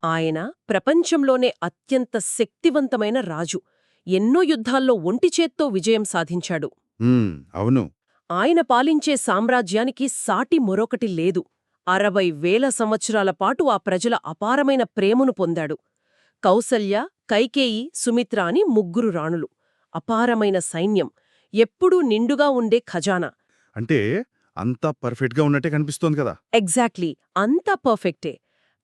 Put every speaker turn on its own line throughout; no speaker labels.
ఆయన ప్రపంచంలోనే అత్యంత శక్తివంతమైన రాజు. ఎన్నో యుద్ధాల్లో ఒంటిచేత్తో విజయం సాధించాడు.
అవును.
ఆయన పాలించే సామ్రాజ్యానికి సాటి మరొకటి లేదు. 60,000 సంవత్సరాల పాటు ఆ ప్రజల అపారమైన ప్రేమను పొందాడు. కౌసల్య, కైకేయి, సుమిత్ర అని ముగ్గురు రాణులు. అపారమైన సైన్యం, ఎప్పుడూ నిండుగా ఉండే ఖజానా.
అంటే అంతా పర్ఫెక్ట్గా ఉన్నట్టే కనిపిస్తోంది కదా.
ఎగ్జాక్ట్లీ, అంతా పర్ఫెక్టే.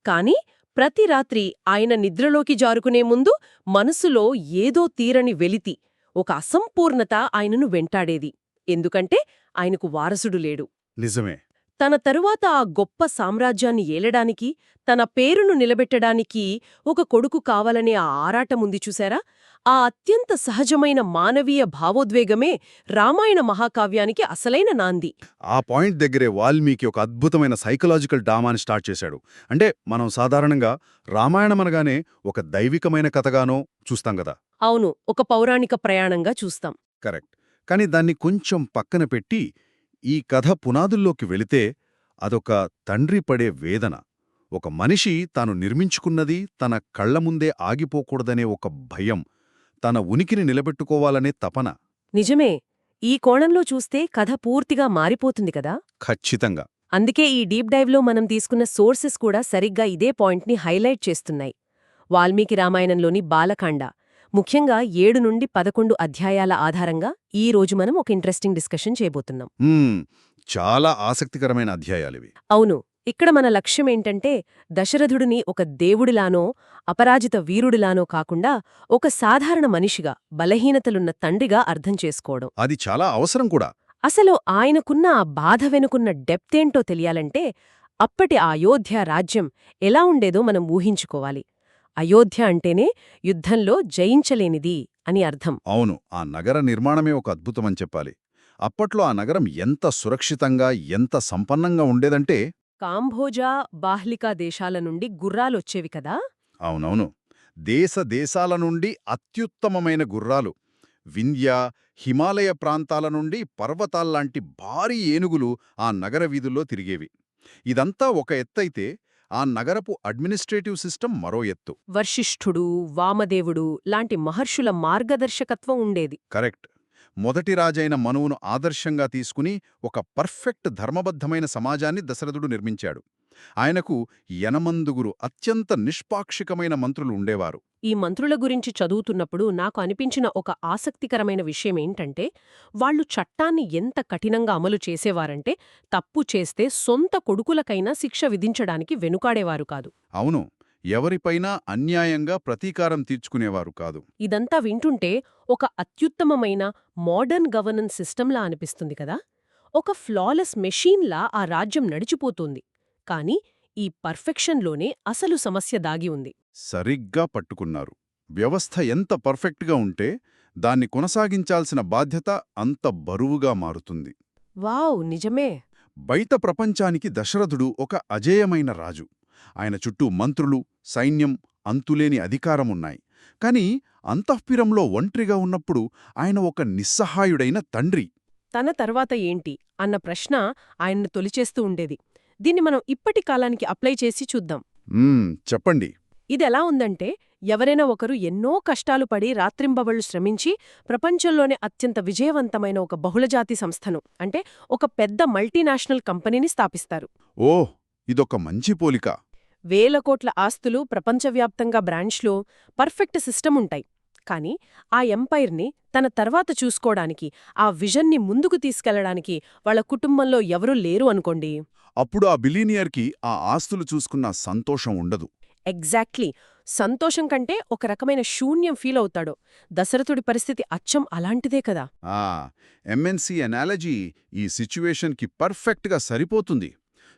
కాని ప్రతి రాత్రి ఆయన నిద్రలోకి జారుకునే ముందు మనసులో ఏదో తీరని వెలితి, ఒక అసంపూర్ణత ఆయనను వెంటాడేది. ఎందుకంటే ఆయనకు వారసుడు లేడు.
నిజమే.
తన తరువాత ఆ గొప్ప సామ్రాజ్యాన్ని ఏలడానికి, తన పేరును నిలబెట్టడానికి ఒక కొడుకు కావాలనే ఆ ఆరాటముంది చూశారా? ఆ అత్యంత సహజమైన మానవీయ భావోద్వేగమే రామాయణ మహాకావ్యానికి అసలైన నాంది.
ఆ పాయింట్ దగ్గరే వాల్మీకి ఒక అద్భుతమైన సైకలాజికల్ డ్రామాని స్టార్ట్ చేశాడు. అంటే మనం సాధారణంగా రామాయణం అనగానే ఒక దైవికమైన కథగానో చూస్తాం కదా.
అవును, ఒక పౌరాణిక ప్రయాణంగా చూస్తాం.
కరెక్ట్. కానీ దాన్ని కొంచెం పక్కన పెట్టి ఈ కథ పునాదుల్లోకి వెళితే అదొక తండ్రి పడే వేదన, ఒక మనిషి తాను నిర్మించుకున్నది తన కళ్ల ముందే ఆగిపోకూడదనే ఒక భయం, తన ఉనికిని నిలబెట్టుకోవాలనే తపన.
నిజమే. ఈ కోణంలో చూస్తే కథ పూర్తిగా మారిపోతుంది కదా.
ఖచ్చితంగా.
అందుకే ఈ డీప్ డైవ్లో మనం తీసుకున్న సోర్సెస్ కూడా సరిగ్గా ఇదే పాయింట్ని హైలైట్ చేస్తున్నాయి. వాల్మీకి రామాయణంలోని బాలకాండ, ముఖ్యంగా 7 నుండి 11 అధ్యాయాల ఆధారంగా ఈ రోజు మనం ఒక ఇంట్రెస్టింగ్ డిస్కషన్ చేయబోతున్నాం.
చాలా ఆసక్తికరమైన అధ్యాయాలివి.
అవును. ఇక్కడ మన లక్ష్యమేంటంటే దశరథుడిని ఒక దేవుడిలానో, అపరాజిత వీరుడిలానో కాకుండా ఒక సాధారణ మనిషిగా, బలహీనతలున్న తండ్రిగా అర్థం చేసుకోవడం.
అది చాలా అవసరం కూడా.
అసలు ఆయనకున్న ఆ బాధ వెనుకున్న డెప్తేంటో తెలియాలంటే అప్పటి అయోధ్య రాజ్యం ఎలా ఉండేదో మనం ఊహించుకోవాలి. అయోధ్య అంటేనే యుద్ధంలో జయించలేనిది అని అర్థం.
అవును. ఆ నగర నిర్మాణమే ఒక అద్భుతమని చెప్పాలి. అప్పట్లో ఆ నగరం ఎంత సురక్షితంగా, ఎంత సంపన్నంగా ఉండేదంటే
కాంభోజా, బాహ్లికా దేశాల నుండి గుర్రాలొచ్చేవి కదా.
అవునవును. దేశాల నుండి అత్యుత్తమమైన గుర్రాలు, వింధ్య, హిమాలయ ప్రాంతాల నుండి పర్వతాల్లాంటి భారీ ఏనుగులు ఆ నగర వీధుల్లో తిరిగేవి. ఇదంతా ఒక ఎత్తైతే ఆ నగరపు అడ్మినిస్ట్రేటివ్ సిస్టమ్ మరో ఎత్తు.
వర్షిష్ఠుడు, వామదేవుడు లాంటి మహర్షుల మార్గదర్శకత్వం ఉండేది.
కరెక్ట్. మొదటి రాజైన మనువును ఆదర్శంగా తీసుకుని ఒక పర్ఫెక్ట్ ధర్మబద్ధమైన సమాజాన్ని దశరథుడు నిర్మించాడు. ఆయనకు 80 అత్యంత నిష్పాక్షికమైన మంత్రులు ఉండేవారు.
ఈ మంత్రుల గురించి చదువుతున్నప్పుడు నాకు అనిపించిన ఒక ఆసక్తికరమైన విషయమేంటంటే, వాళ్లు చట్టాన్ని ఎంత కఠినంగా అమలు చేసేవారంటే, తప్పు చేస్తే సొంత కొడుకులకైనా శిక్ష విధించడానికి వెనుకాడేవారు కాదు.
అవును. ఎవరిపైనా అన్యాయంగా ప్రతీకారం తీర్చుకునేవారు కాదు.
ఇదంతా వింటుంటే ఒక అత్యుత్తమమైన మోడర్న్ గవర్నెన్స్ సిస్టంలా అనిపిస్తుంది కదా. ఒక ఫ్లాలెస్ మెషీన్లా ఆ రాజ్యం నడిచిపోతుంది. కాని ఈ పర్ఫెక్షన్లోనే అసలు సమస్య దాగి ఉంది.
సరిగ్గా పట్టుకున్నారు. వ్యవస్థ ఎంత పర్ఫెక్ట్గా ఉంటే దాన్ని కొనసాగించాల్సిన బాధ్యత అంత బరువుగా మారుతుంది.
వావ్, నిజమే.
బయట ప్రపంచానికి దశరథుడు ఒక అజేయమైన రాజు. ఆయన చుట్టూ మంత్రులు, సైన్యం, అంతులేని అధికారమున్నాయి. కాని అంతఃపురంలో ఒంట్రిగా ఉన్నప్పుడు ఆయన ఒక నిస్సహాయుడైన తండ్రి.
తన తర్వాత ఏంటి అన్న ప్రశ్న ఆయన్ను తొలిచేస్తూ ఉండేది. దీన్ని మనం ఇప్పటి కాలానికి అప్లై చేసి చూద్దాం.
చెప్పండి.
ఇదెలా ఉందంటే, ఎవరైనా ఒకరు ఎన్నో కష్టాలు పడి రాత్రింబవళ్లు శ్రమించి ప్రపంచంలోనే అత్యంత విజయవంతమైన ఒక బహుళజాతి సంస్థను, అంటే ఒక పెద్ద మల్టీనేషనల్ కంపెనీని స్థాపిస్తారు.
ఓహ్, ఇదొక మంచి పోలిక.
వేల కోట్ల ఆస్తులు, ప్రపంచవ్యాప్తంగా బ్రాంచ్లో, పర్ఫెక్ట్ సిస్టమ్ ఉంటాయి. కాని ఆ ఎంపైర్ని తన తర్వాత చూసుకోవడానికి, ఆ విజన్ని ముందుకు తీసుకెళ్లడానికి వాళ్ల కుటుంబంలో ఎవరూ లేరు అనుకోండి.
అప్పుడు ఆ బిలీనియర్కి ఆ ఆస్తులు చూసుకున్న సంతోషం ఉండదు.
ఎగ్జాక్ట్లీ. సంతోషం కంటే ఒక రకమైన శూన్యం ఫీల్ అవుతాడు. దశరథుడి పరిస్థితి అచ్చం అలాంటిదే కదా.
ఎంఎన్సీ అనాలజీ ఈ సిచ్యువేషన్కి పర్ఫెక్ట్గా సరిపోతుంది.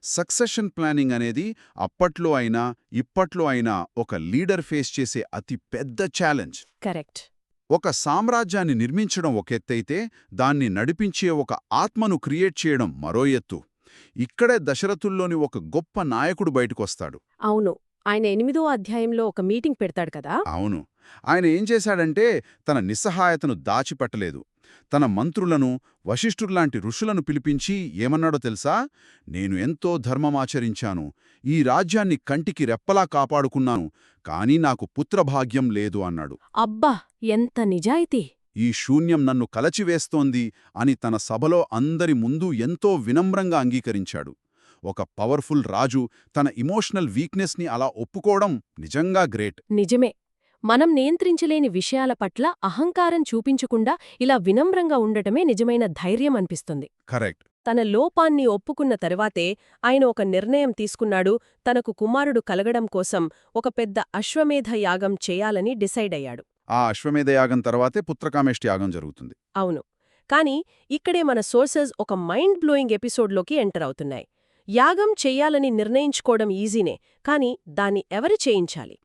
సక్సెషన్ ప్లానింగ్ అనేది అప్పట్లో అయినా ఇప్పట్లో అయినా ఒక లీడర్ ఫేస్ చేసే అతి పెద్ద ఛాలెంజ్.
కరెక్ట్.
ఒక సామ్రాజ్యాన్ని నిర్మించడం ఒక ఎత్తైతే దాన్ని నడిపించే ఒక ఆత్మను క్రియేట్ చేయడం మరో ఎత్తు. ఇక్కడే దశరథుల్లోని ఒక గొప్ప నాయకుడు బయటకొస్తాడు.
అవును. ఆయన 8వ అధ్యాయంలో ఒక మీటింగ్ పెడతాడు కదా.
అవును. ఆయన ఏం చేశాడంటే తన నిస్సహాయతను దాచిపెట్టలేదు. తన మంత్రులను వశిష్ఠుల్లాంటి ఋషులను పిలిపించి ఏమన్నాడో తెలుసా? నేను ఎంతో ధర్మమాచరించాను, ఈ రాజ్యాన్ని కంటికి రెప్పలా కాపాడుకున్నాను, కానీ నాకు పుత్రభాగ్యం లేదు అన్నాడు.
అబ్బా, ఎంత నిజాయితీ!
ఈ శూన్యం నన్ను కలచివేస్తోంది అని తన సభలో అందరి ముందు ఎంతో వినమ్రంగా అంగీకరించాడు. ఒక పవర్ఫుల్ రాజు తన ఇమోషనల్ వీక్నెస్ని అలా ఒప్పుకోవడం నిజంగా గ్రేట్.
నిజమే. మనం నియంత్రించలేని విషయాల పట్ల అహంకారం చూపించకుండా ఇలా వినమ్రంగా ఉండటమే నిజమైన ధైర్యం అనిపిస్తుంది.
కరెక్ట్.
తన లోపాన్ని ఒప్పుకున్న తరువాతే ఆయన ఒక నిర్ణయం తీసుకున్నాడు. తనకు కుమారుడు కలగడం కోసం ఒక పెద్ద అశ్వమేధ యాగం చేయాలని డిసైడ్ అయ్యాడు.
ఆ అశ్వమేధ యాగం తర్వాతే పుత్రకామేష్టి యాగం జరుగుతుంది.
అవును. కానీ ఇక్కడే మన సోర్సెస్ ఒక మైండ్ బ్లోయింగ్ ఎపిసోడ్లోకి ఎంటర్ అవుతున్నాయి. యాగం చెయ్యాలని నిర్ణయించుకోవడం ఈజీనే, కానీ దాన్ని ఎవరు చేయించాలి?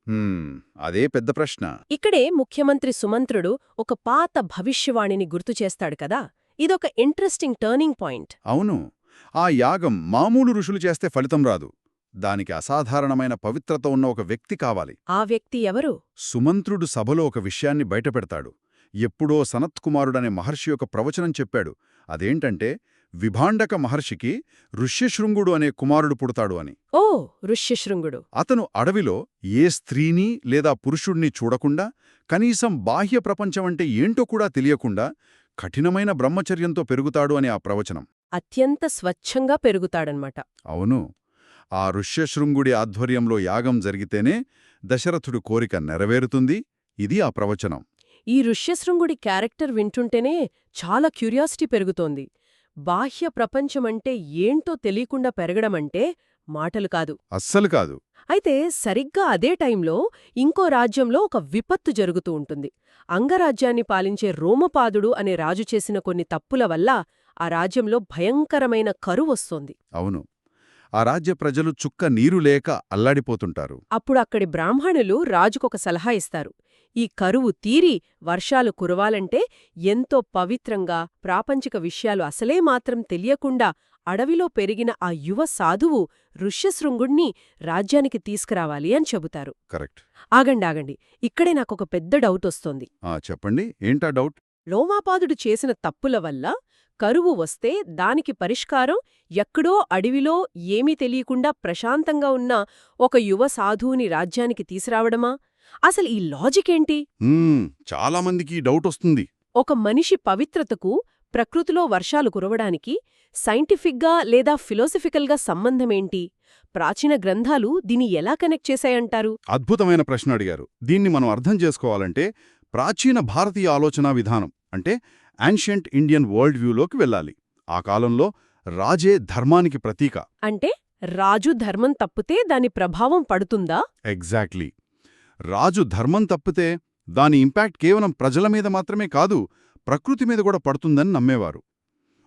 అదే పెద్ద ప్రశ్న.
ఇక్కడే ముఖ్యమంత్రి సుమంత్రుడు ఒక పాత భవిష్యవాణిని గుర్తుచేస్తాడు కదా. ఇదొక ఇంట్రెస్టింగ్ టర్నింగ్ పాయింట్.
అవును. ఆ యాగం మామూలు ఋషులు చేస్తే ఫలితం రాదు. దానికి అసాధారణమైన పవిత్రత ఉన్న ఒక వ్యక్తి కావాలి.
ఆ వ్యక్తి ఎవరు?
సుమంత్రుడు సభలో ఒక విషయాన్ని బయటపెడతాడు. ఎప్పుడో సనత్కుమారుడనే మహర్షి యొక్క ప్రవచనం చెప్పాడు. అదేంటంటే, విభాండక మహర్షికి ఋష్యశృంగుడు అనే కుమారుడు పుడతాడు అని.
ఓ, ఋష్యశృంగుడు.
అతను అడవిలో ఏ స్త్రీని లేదా పురుషుణ్ణి చూడకుండా, కనీసం బాహ్య ప్రపంచమంటే ఏంటో కూడా తెలియకుండా కఠినమైన బ్రహ్మచర్యంతో పెరుగుతాడు అని ఆ ప్రవచనం.
అత్యంత స్వచ్ఛంగా పెరుగుతాడన్మాట.
అవును. ఆ ఋష్యశృంగుడి ఆధ్వర్యంలో యాగం జరిగితేనే దశరథుడు కోరిక నెరవేరుతుంది. ఇది ఆ ప్రవచనం.
ఈ ఋష్యశృంగుడి క్యారెక్టర్ వింటుంటేనే చాలా క్యూరియాసిటీ పెరుగుతోంది. బాహ్య ప్రపంచమంటే ఏంటో తెలియకుండా పెరగడమంటే మాటలు కాదు.
అస్సలు కాదు.
అయితే సరిగ్గా అదే టైంలో ఇంకో రాజ్యంలో ఒక విపత్తు జరుగుతూ ఉంటుంది. అంగరాజ్యాన్ని పాలించే రోమపాదుడు అనే రాజు చేసిన కొన్ని తప్పుల వల్ల ఆ రాజ్యంలో భయంకరమైన కరువొస్తోంది.
అవును. ఆ రాజ్య ప్రజలు చుక్క నీరు లేక అల్లాడిపోతుంటారు.
అప్పుడు అక్కడి బ్రాహ్మణులు రాజుకొక సలహా ఇస్తారు. ఈ కరువు తీరి వర్షాలు కురవాలంటే ఎంతో పవిత్రంగా, ప్రాపంచిక విషయాలు అసలే మాత్రం తెలియకుండా అడవిలో పెరిగిన ఆ యువ సాధువు ఋష్యశృంగుణ్ణి రాజ్యానికి తీసుకురావాలి అని చెబుతారు.
కరెక్ట్.
ఆగండి. ఇక్కడే నాకొక పెద్ద డౌటొస్తోంది.
చెప్పండి, ఏంటా డౌట్?
లోమాపాదుడు చేసిన తప్పుల వల్ల కరువు వస్తే దానికి పరిష్కారం ఎక్కడో అడవిలో ఏమీ తెలియకుండా ప్రశాంతంగా ఉన్న ఒక యువ సాధువుని రాజ్యానికి తీసురావడమా? అసలు ఈ లాజికేంటి?
చాలామందికి డౌట్ వస్తుంది.
ఒక మనిషి పవిత్రతకు, ప్రకృతిలో వర్షాలు కురవడానికి సైంటిఫిక్గా లేదా ఫిలాసఫికల్గా సంబంధమేంటి? ప్రాచీన గ్రంథాలు దీన్ని ఎలా కనెక్ట్ చేశాయంటారు?
అద్భుతమైన ప్రశ్న అడిగారు. దీన్ని మనం అర్థం చేసుకోవాలంటే ప్రాచీన భారతీయ ఆలోచనా విధానం అంటే యాన్షియంట్ ఇండియన్ వరల్డ్ వ్యూలోకి వెళ్ళాలి. ఆ కాలంలో రాజే ధర్మానికి ప్రతీక.
అంటే రాజు ధర్మం తప్పితే దాని ప్రభావం పడుతుందా?
ఎగ్జాక్ట్లీ. రాజు ధర్మం తప్పితే దాని ఇంపాక్ట్ కేవలం ప్రజల మీద మాత్రమే కాదు, ప్రకృతి మీద కూడా పడుతుందని నమ్మేవారు.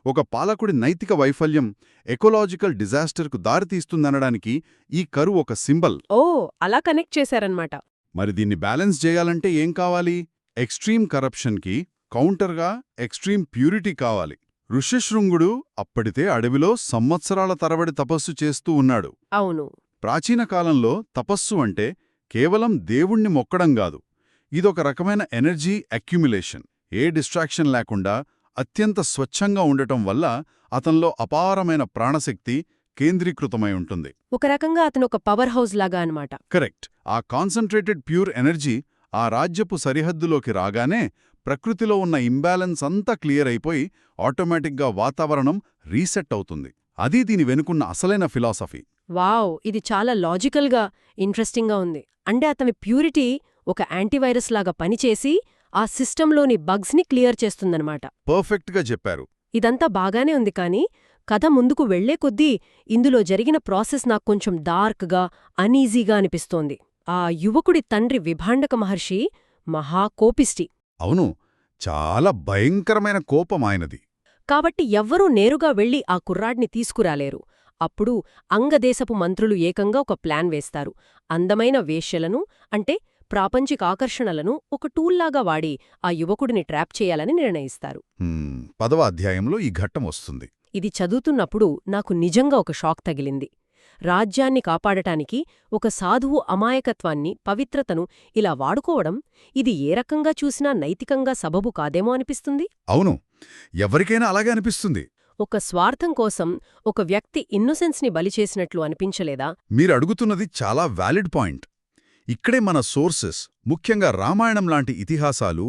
ఒక పాలకుడి నైతిక వైఫల్యం ఎకోలాజికల్ డిజాస్టర్కు దారితీస్తుందనడానికి ఈ కరువు ఒక సింబల్.
ఓ, అలా కనెక్ట్ చేశారన్నమాట.
మరి దీన్ని బ్యాలెన్స్ చేయాలంటే ఏం కావాలి? ఎక్స్ట్రీమ్ కరప్షన్కి కౌంటర్గా ఎక్స్ట్రీమ్ ప్యూరిటీ కావాలి. ఋష్యశృంగుడు అప్పటితే అడవిలో సంవత్సరాల తరబడి తపస్సు చేస్తూ ఉన్నాడు.
అవును.
ప్రాచీన కాలంలో తపస్సు అంటే కేవలం దేవుణ్ణి మొక్కడం కాదు, ఇదొక రకమైన ఎనర్జీ అక్యుములేషన్. ఏ డిస్ట్రాక్షన్ లేకుండా అత్యంత స్వచ్ఛంగా ఉండటం వల్ల అతనిలో అపారమైన ప్రాణశక్తి కేంద్రీకృతమై ఉంటుంది.
ఒక రకంగా అతను ఒక పవర్ హౌస్ లాగా అన్నమాట.
కరెక్ట్. ఆ కాన్సంట్రేటెడ్ ప్యూర్ ఎనర్జీ ఆ రాజ్యపు సరిహద్దులోకి రాగానే ప్రకృతిలో ఉన్న ఇంబ్యాలెన్స్ అంతా క్లియర్ అయిపోయి ఆటోమేటిక్గా వాతావరణం రీసెట్ అవుతుంది. అది దీని వెనుకున్న అసలైన ఫిలాసఫీ.
వావ్, ఇది చాలా లాజికల్గా, ఇంట్రెస్టింగ్గా ఉంది. అంటే అతని ప్యూరిటీ ఒక యాంటీవైరస్ లాగా పనిచేసి ఆ సిస్టంలోని బగ్స్ని క్లియర్ చేస్తుందన్నమాట.
పర్ఫెక్ట్గా చెప్పారు.
ఇదంతా బాగానే ఉంది, కానీ కథ ముందుకు వెళ్లే కొద్దీ ఇందులో జరిగిన ప్రాసెస్ నాకు కొంచెం డార్క్గా, అనీజీగా అనిపిస్తోంది. ఆ యువకుడి తండ్రి విభాండక మహర్షి మహాకోపిష్టి.
అవును, చాలా భయంకరమైన కోపం ఆయనది.
కాబట్టి ఎవ్వరూ నేరుగా వెళ్లి ఆ కుర్రాడ్ని తీసుకురాలేరు. అప్పుడు అంగదేశపు మంత్రులు ఏకంగా ఒక ప్లాన్ వేస్తారు. అందమైన వేశ్యలను, అంటే ప్రాపంచిక ఆకర్షణలను ఒక టూల్లాగా వాడి ఆ యువకుడిని ట్రాప్ చేయాలని నిర్ణయిస్తారు.
10వ అధ్యాయంలో ఈ ఘట్టం వస్తుంది.
ఇది చదువుతున్నప్పుడు నాకు నిజంగా ఒక షాక్ తగిలింది. రాజ్యాన్ని కాపాడటానికి ఒక సాధువు అమాయకత్వాన్ని, పవిత్రతను ఇలా వాడుకోవడం, ఇది ఏ రకంగా చూసినా నైతికంగా సబబు కాదేమో అనిపిస్తుంది.
అవును, ఎవరికైనా అలాగే అనిపిస్తుంది.
ఒక స్వార్థం కోసం ఒక వ్యక్తి ఇన్నోసెన్స్ని బలిచేసినట్లు అనిపించలేదా?
మీరు అడుగుతున్నది చాలా వ్యాలిడ్ పాయింట్. ఇక్కడే మన సోర్సెస్, ముఖ్యంగా రామాయణం లాంటి ఇతిహాసాలు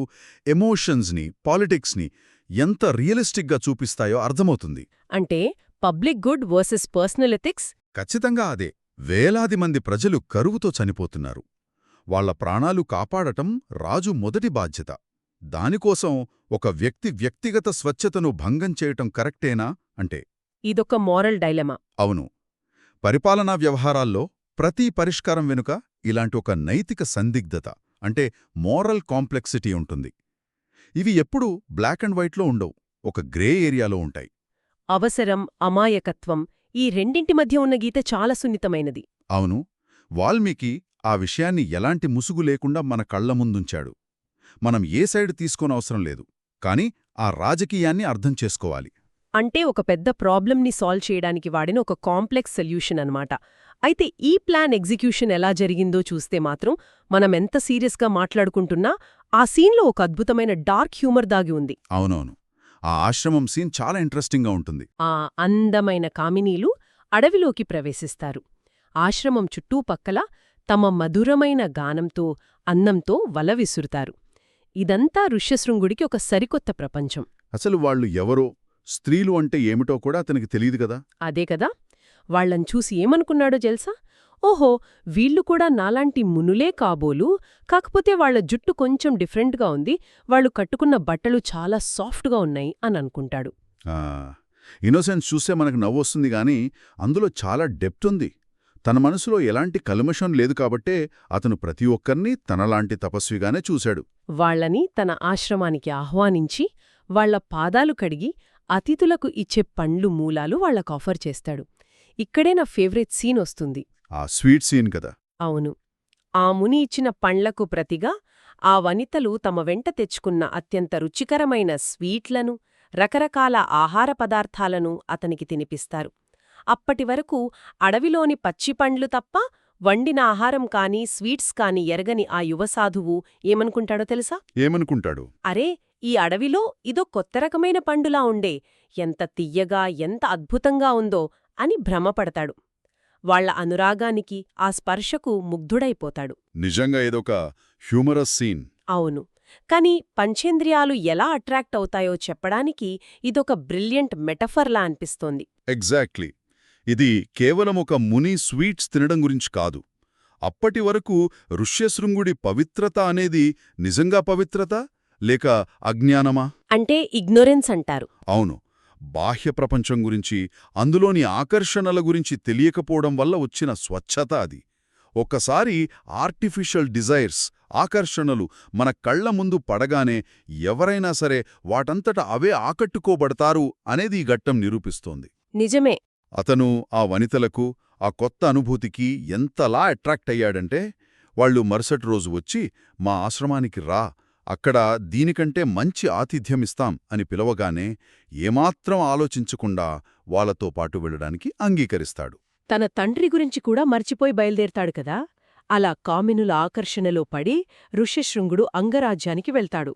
ఎమోషన్స్ని, పాలిటిక్స్ని ఎంత రియలిస్టిక్గా చూపిస్తాయో అర్థమవుతుంది.
అంటే public good versus personal ethics?
ఖచ్చితంగా అదే. వేలాది మంది ప్రజలు కరువుతో చనిపోతున్నారు. వాళ్ల ప్రాణాలు కాపాడటం రాజు మొదటి బాధ్యత. దానికోసం ఒక వ్యక్తిగత స్వచ్ఛతను భంగం చేయటం కరెక్టేనా అంటే?
ఇదొక మోరల్ డైలమా.
అవును. పరిపాలనా వ్యవహారాల్లో ప్రతి పరిష్కారం వెనుక ఇలాంటి ఒక నైతిక సందిగ్ధత, అంటే మోరల్ కాంప్లెక్సిటీ ఉంటుంది. ఇవి ఎప్పుడూ బ్లాక్ అండ్ వైట్లో ఉండవు, ఒక గ్రే ఏరియాలో ఉంటాయి.
అవసరం, అమాయకత్వం, ఈ రెండింటి మధ్య ఉన్న గీత చాలా సున్నితమైనది.
అవును, వాల్మీకి ఆ విషయాన్ని ఎలాంటి ముసుగు లేకుండా మన కళ్ల ముందుంచాడు. మనం ఏ సైడ్ తీసుకోనవసరం లేదు, కాని ఆ రాజకీయాన్ని అర్థం చేసుకోవాలి.
అంటే ఒక పెద్ద ప్రాబ్లంని సాల్వ్ చేయడానికి వాడిన ఒక కాంప్లెక్స్ సొల్యూషన్ అన్నమాట. అయితే ఈ ప్లాన్ ఎగ్జిక్యూషన్ ఎలా జరిగిందో చూస్తే మాత్రం మనం ఎంత సీరియస్గా మాట్లాడుకుంటున్నా ఆ సీన్లో ఒక అద్భుతమైన డార్క్ హ్యూమర్ దాగి ఉంది.
అవునవును, ఆ ఆశ్రమం సీన్ చాలా ఇంట్రెస్టింగ్గా ఉంటుంది.
ఆ అందమైన కామినీలు అడవిలోకి ప్రవేశిస్తారు. ఆశ్రమం చుట్టూపక్కల తమ మధురమైన గానంతో, అన్నంతో వల విసురుతారు. ఇదంతా ఋష్యశృంగుడికి ఒక సరికొత్త ప్రపంచం.
అసలు వాళ్ళు ఎవరో, స్త్రీలు అంటే ఏమిటో కూడా అతనికి తెలియదు కదా.
అదే కదా. వాళ్లను చూసి ఏమనుకున్నాడో తెలుసా? ఓహో, వీళ్లు కూడా నాలాంటి మునులే కాబోలు, కాకపోతే వాళ్ల జుట్టు కొంచెం డిఫరెంట్గా ఉంది, వాళ్లు కట్టుకున్న బట్టలు చాలా సాఫ్ట్గా ఉన్నాయి అని అనుకుంటాడు.
ఇన్నోసెన్స్ చూస్తే మనకు నవ్వొస్తుంది గాని అందులో చాలా డెప్త్ ఉంది. తన మనసులో ఎలాంటి కల్మషం లేదు కాబట్టే అతను ప్రతి ఒక్కర్నీ తనలాంటి తపస్విగానే చూశాడు.
వాళ్లని తన ఆశ్రమానికి ఆహ్వానించి వాళ్ల పాదాలు కడిగి అతిథులకు ఇచ్చే పండ్లు, మూలాలు వాళ్లకు ఆఫర్ చేస్తాడు. ఇక్కడే నా ఫేవరెట్ సీన్ వస్తుంది.
ఆ స్వీట్ సీన్ కదా.
అవును. ఆ ముని ఇచ్చిన పండ్లకు ప్రతిగా ఆ వనితలు తమ వెంట తెచ్చుకున్న అత్యంత రుచికరమైన స్వీట్లను, రకరకాల ఆహార పదార్థాలను అతనికి తినిపిస్తారు. అప్పటివరకు అడవిలోని పచ్చిపండ్లు తప్ప వండిన ఆహారం కాని, స్వీట్స్ కాని ఎరగని ఆ యువసాధువు ఏమనుకుంటాడో తెలుసా?
ఏమనుకుంటాడు?
అరే, ఈ అడవిలో ఇదో కొత్త రకమైన పండులా ఉండే, ఎంత తియ్యగా, ఎంత అద్భుతంగా ఉందో అని భ్రమపడతాడు. వాళ్ల అనురాగానికి, ఆ స్పర్శకు ముగ్ధుడైపోతాడు.
నిజంగా ఏదొక హ్యూమరస్ సీన్.
అవును. కాని పంచేంద్రియాలు ఎలా అట్రాక్ట్ అవుతాయో చెప్పడానికి ఇదొక బ్రిలియంట్ మెటఫర్లా అనిపిస్తోంది.
ఎగ్జాక్ట్లీ. ఇది కేవలం ఒక ముని స్వీట్స్ తినడం గురించి కాదు. అప్పటి వరకు ఋష్యశృంగుడి పవిత్రత అనేది నిజంగా పవిత్రత లేక అజ్ఞానమా?
అంటే ఇగ్నోరెన్స్ అంటారు.
అవును. బాహ్య ప్రపంచం గురించి, అందులోని ఆకర్షణల గురించి తెలియకపోవడం వల్ల వచ్చిన స్వచ్ఛత అది. ఒక్కసారి ఆర్టిఫిషియల్ డిజైర్స్, ఆకర్షణలు మన కళ్ల ముందు పడగానే ఎవరైనా సరే వాటంతట అవే ఆకట్టుకోబడతారు అనేది ఈ ఘట్టం నిరూపిస్తోంది.
నిజమే.
అతను ఆ వనితలకు, ఆ కొత్త అనుభూతికి ఎంతలా అట్రాక్ట్ అయ్యాడంటే వాళ్ళు మరుసటి రోజు వచ్చి మా ఆశ్రమానికి రా, అక్కడ దీనికంటే మంచి ఆతిథ్యమిస్తాం అని పిలవగానే ఏమాత్రం ఆలోచించకుండా వాళ్లతో పాటు వెళ్లడానికి అంగీకరిస్తాడు.
తన తండ్రి గురించి కూడా మర్చిపోయి బయలుదేరతాడు కదా. అలా కామినుల ఆకర్షణలో పడి ఋష్యశృంగుడు అంగరాజ్యానికి వెళ్తాడు.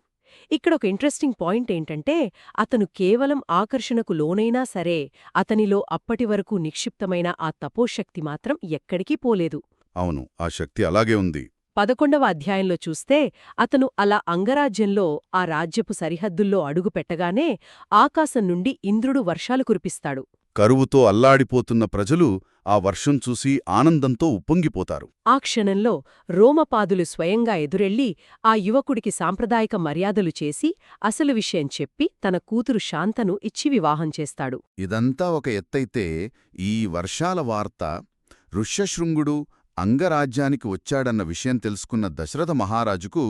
ఇక్కడొక ఇంట్రెస్టింగ్ పాయింట్ ఏంటంటే, అతను కేవలం ఆకర్షణకు లోనైనా సరే అతనిలో అప్పటివరకు నిక్షిప్తమైన ఆ తపోశక్తి మాత్రం ఎక్కడికీ పోలేదు.
అవును, ఆ శక్తి అలాగే ఉంది.
11వ అధ్యాయంలో చూస్తే అతను అలా అంగరాజ్యంలో, ఆ రాజ్యపు సరిహద్దుల్లో అడుగు పెట్టగానే ఆకాశం నుండి ఇంద్రుడు వర్షాలు కురిపిస్తాడు.
కరువుతో అల్లాడిపోతున్న ప్రజలు ఆ వర్షం చూసి ఆనందంతో ఉప్పొంగిపోతారు.
ఆ క్షణంలో రోమపాదులు స్వయంగా ఎదురెళ్లి ఆ యువకుడికి సాంప్రదాయక మర్యాదలు చేసి అసలు విషయం చెప్పి తన కూతురు శాంతను ఇచ్చి వివాహం చేస్తాడు.
ఇదంతా ఒక ఎత్తైతే ఈ వర్షాల వార్త ఋష్యశృంగుడు అంగరాజ్యానికి వచ్చాడన్న విషయం తెలుసుకున్న దశరథ మహారాజుకు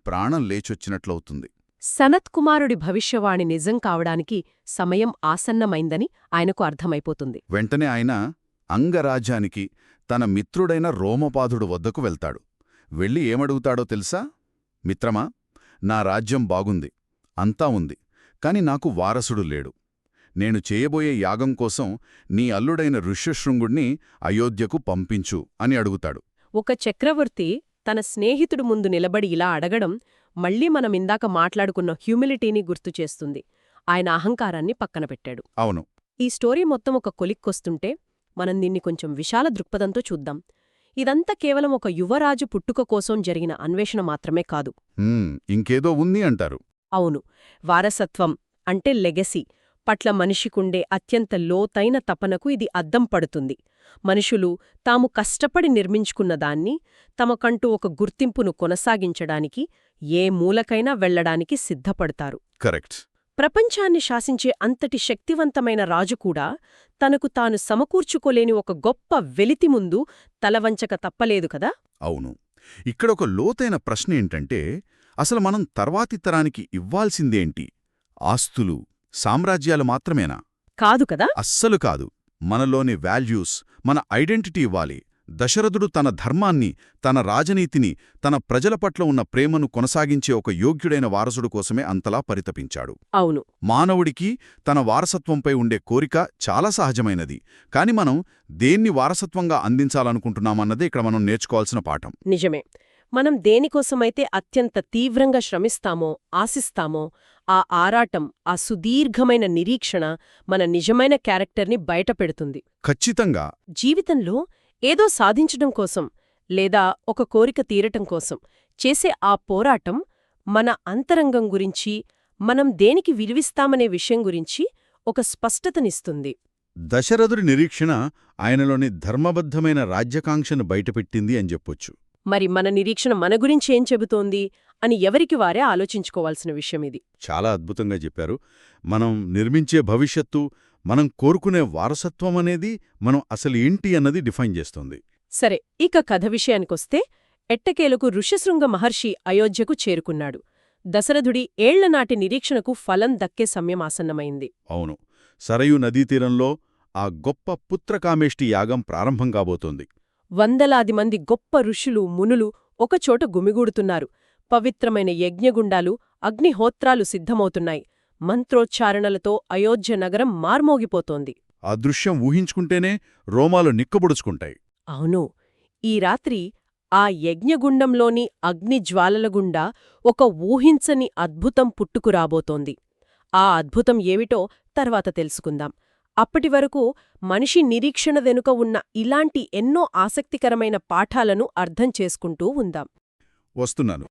ప్రాణం లేచొచ్చినట్లవుతుంది.
సనత్కుమారుడి భవిష్యవాణి నిజం కావడానికి సమయం ఆసన్నమైందని ఆయనకు అర్థమైపోతుంది.
వెంటనే ఆయన అంగరాజ్యానికి, తన మిత్రుడైన రోమపాదుడు వద్దకు వెళ్తాడు. వెళ్ళి ఏమడుగుతాడో తెలుసా? మిత్రమా, నా రాజ్యం బాగుంది, అంతా ఉంది, కాని నాకు వారసుడు లేడు. నేను చేయబోయే యాగం కోసం నీ అల్లుడైన ఋష్యశృంగుణ్ణి అయోధ్యకు పంపించు అని అడుగుతాడు.
ఒక చక్రవర్తి తన స్నేహితుడు ముందు నిలబడి ఇలా అడగడం మళ్లీ మనమిందాక మాట్లాడుకున్న హ్యూమిలిటీని గుర్తుచేస్తుంది. ఆయన అహంకారాన్ని పక్కన పెట్టాడు.
అవును.
ఈ స్టోరీ మొత్తం ఒక కొలిక్కొస్తుంటే మనం దీన్ని కొంచెం విశాల దృక్పథంతో చూద్దాం. ఇదంతా కేవలం ఒక యువరాజు పుట్టుక కోసం జరిగిన అన్వేషణ మాత్రమే కాదు.
ఇంకేదో ఉంది అంటారు.
అవును, వారసత్వం అంటే లెగసీ పట్ల మనిషికుండే అత్యంత లోతైన తపనకు ఇది అద్దం పడుతుంది. మనుషులు తాము కష్టపడి నిర్మించుకున్నదాన్ని, తమకంటూ ఒక గుర్తింపును కొనసాగించడానికి ఏ మూలకైనా వెళ్లడానికి సిద్ధపడతారు.
కరెక్ట్.
ప్రపంచాన్ని శాసించే అంతటి శక్తివంతమైన రాజు కూడా తనకు తాను సమకూర్చుకోలేని ఒక గొప్ప వెలితి ముందు తలవంచక తప్పలేదు కదా.
అవును. ఇక్కడొక లోతైన ప్రశ్న ఏంటంటే, అసలు మనం తర్వాతి తరానికి ఇవ్వాల్సిందేంటి? ఆస్తులు, సామ్రాజ్యాలు మాత్రమేనా?
కాదు కదా.
అస్సలు కాదు. మనలోని వాల్యూస్, మన ఐడెంటిటీ ఇవ్వాలి. దశరథుడు తన ధర్మాన్ని, తన రాజనీతిని, తన ప్రజల పట్ల ఉన్న ప్రేమను కొనసాగించే ఒక యోగ్యుడైన వారసుడు కోసమే అంతలా పరితపించాడు.
అవును.
మానవుడికి తన వారసత్వంపై ఉండే కోరిక చాలా సహజమైనది. కాని మనం దేన్ని వారసత్వంగా అందించాలనుకుంటున్నామన్నదే ఇక్కడ మనం నేర్చుకోవాల్సిన పాఠం.
నిజమే. మనం దేనికోసమైతే అత్యంత తీవ్రంగా శ్రమిస్తామో, ఆశిస్తామో, ఆ ఆరాటం, ఆ సుదీర్ఘమైన నిరీక్షణ మన నిజమైన క్యారెక్టర్ని బయటపెడుతుంది.
ఖచ్చితంగా.
జీవితంలో ఏదో సాధించడం కోసం లేదా ఒక కోరిక తీరటం కోసం చేసే ఆ పోరాటం మన అంతరంగం గురించి, మనం దేనికి విలువిస్తామనే విషయం గురించి ఒక స్పష్టతనిస్తుంది.
దశరథుడి నిరీక్షణ ఆయనలోని ధర్మబద్ధమైన రాజ్యకాంక్షను బయటపెట్టింది అని చెప్పొచ్చు.
మరి మన నిరీక్షణ మన గురించి ఏం చెబుతోంది అని ఎవరికి వారే ఆలోచించుకోవాల్సిన విషయం ఇది.
చాలా అద్భుతంగా చెప్పారు. మనం నిర్మించే భవిష్యత్తు, మనం కోరుకునే వారసత్వం అనేది మనం అసలు ఏంటి అన్నది డిఫైన్ చేస్తుంది.
సరే, ఇక కథ విషయానికొస్తే ఎట్టకేలకు ఋష్యశృంగ మహర్షి అయోధ్యకు చేరుకున్నాడు. దశరథుడి ఏళ్లనాటి నిరీక్షణకు ఫలం దక్కే సమయం ఆసన్నమైంది.
అవును. సరయూ నదీతీరంలో ఆ గొప్ప పుత్రకామేష్టి యాగం ప్రారంభం కాబోతోంది.
వందలాది మంది గొప్ప ఋషులు, మునులు ఒకచోట గుమిగూడుతున్నారు. పవిత్రమైన యజ్ఞగుండాలు, అగ్నిహోత్రాలు సిద్ధమవుతున్నాయి. మంత్రోచ్చారణలతో అయోధ్య నగరం మార్మోగిపోతోంది.
ఆ దృశ్యం ఊహించుకుంటేనే రోమాలు నిక్కబుడుచుకుంటాయి.
అవును. ఈ రాత్రి ఆ యజ్ఞగుండంలోని అగ్నిజ్వాలలగుండా ఒక ఊహించని అద్భుతం పుట్టుకురాబోతోంది. ఆ అద్భుతం ఏమిటో తర్వాత తెలుసుకుందాం. అప్పటివరకు మనిషి నిరీక్షణ వెనుక ఉన్న ఇలాంటి ఎన్నో ఆసక్తికరమైన పాఠాలను అర్థం చేసుకుంటూ ఉందాం.
వస్తున్నాను.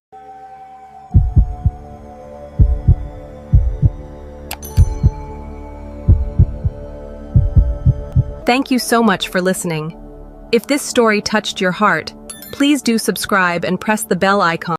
Thank you so much for listening. If this story touched your heart, please do subscribe and press the bell icon.